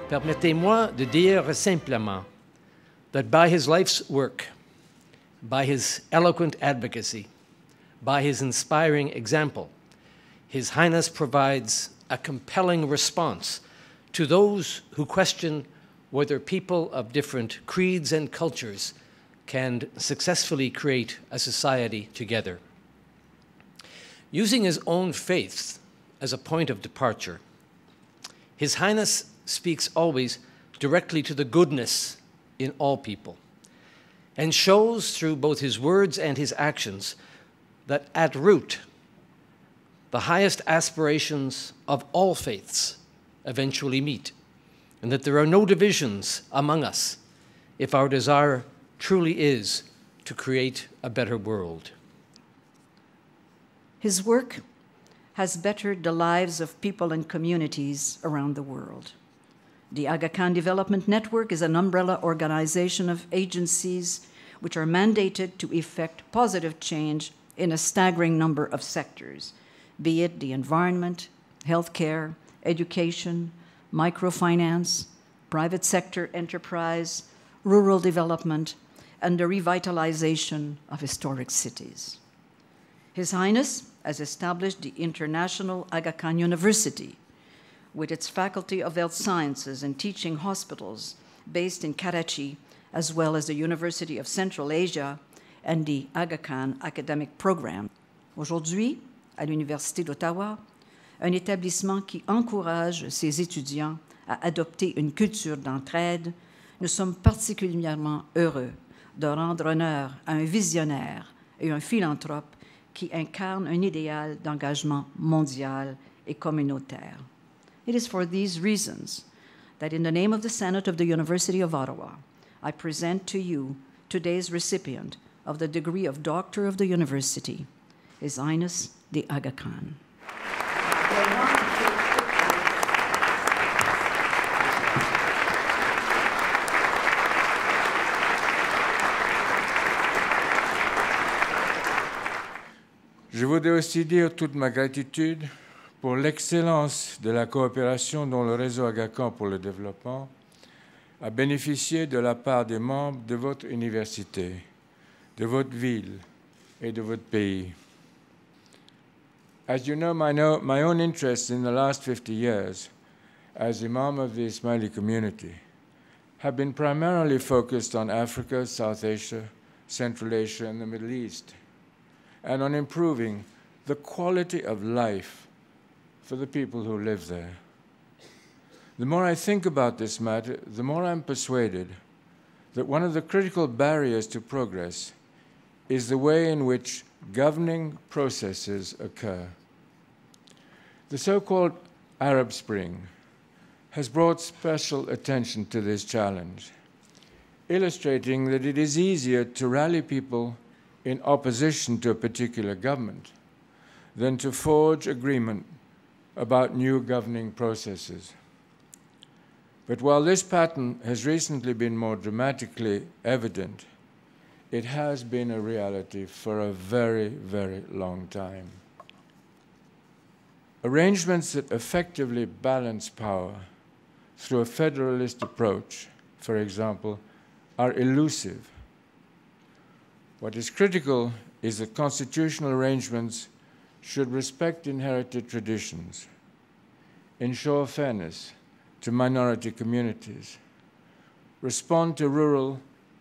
Permettez-moi de dire simplement that by his life's work, by his eloquent advocacy, by his inspiring example, His Highness provides a compelling response to those who question whether people of different creeds and cultures can successfully create a society together. Using his own faith as a point of departure, His Highness speaks always directly to the goodness in all people and shows through both his words and his actions that at root, the highest aspirations of all faiths eventually meet, and that there are no divisions among us if our desire truly is to create a better world. His work has bettered the lives of people and communities around the world. The Aga Khan Development Network is an umbrella organization of agencies which are mandated to effect positive change in a staggering number of sectors, be it the environment, healthcare, education, microfinance, private sector enterprise, rural development, and the revitalization of historic cities. His Highness has established the International Aga Khan University, with its Faculty of Health Sciences and teaching hospitals based in Karachi, as well as the University of Central Asia and the Aga Khan Academic Program. Aujourd'hui, à l'Université d'Ottawa, un établissement qui encourage ses étudiants à adopter une culture d'entraide, nous sommes particulièrement heureux de rendre honneur à un visionnaire et un philanthrope qui incarne un idéal d'engagement mondial et communautaire. It is for these reasons that in the name of the Senate of the University of Ottawa, I present to you today's recipient of the degree of Doctor of the University, His Highness the Aga Khan. Je voudrais aussi dire toute ma gratitude pour l'excellence de la coopération dont le réseau Aga Khan pour le développement a bénéficié de la part des membres de votre université, de votre ville et de votre pays. As you know, my own interests in the last 50 years as Imam of the Ismaili community have been primarily focused on Africa, South Asia, Central Asia, and the Middle East, and on improving the quality of life for the people who live there. The more I think about this matter, the more I'm persuaded that one of the critical barriers to progress is the way in which governing processes occur. The so-called Arab Spring has brought special attention to this challenge, illustrating that it is easier to rally people in opposition to a particular government than to forge agreement about new governing processes. But while this pattern has recently been more dramatically evident, it has been a reality for a very, very long time. Arrangements that effectively balance power through a federalist approach, for example, are elusive. What is critical is that constitutional arrangements should respect inherited traditions, ensure fairness to minority communities, respond to rural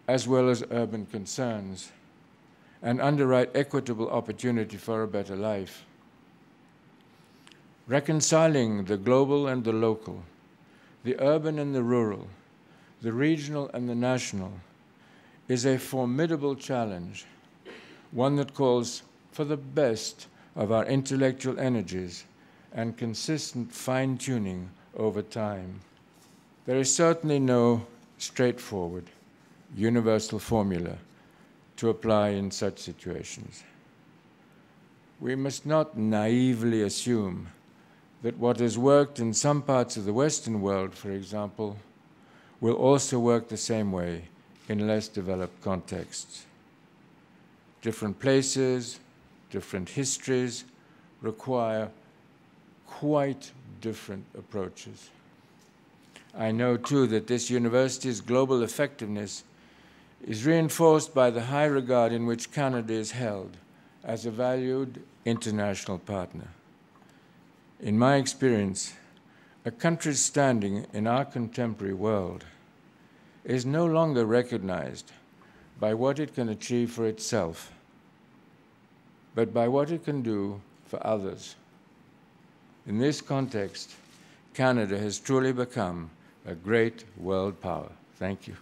as well as urban concerns, and underwrite equitable opportunity for a better life. Reconciling the global and the local, the urban and the rural, the regional and the national, is a formidable challenge, one that calls for the best of our intellectual energies and consistent fine-tuning over time. There is certainly no straightforward, universal formula to apply in such situations. We must not naively assume that what has worked in some parts of the Western world, for example, will also work the same way in less developed contexts. Different places, different histories require quite different approaches. I know, too, that this university's global effectiveness is reinforced by the high regard in which Canada is held as a valued international partner. In my experience, a country's standing in our contemporary world is no longer recognized by what it can achieve for itself, but by what it can do for others. In this context, Canada has truly become a great world power. Thank you.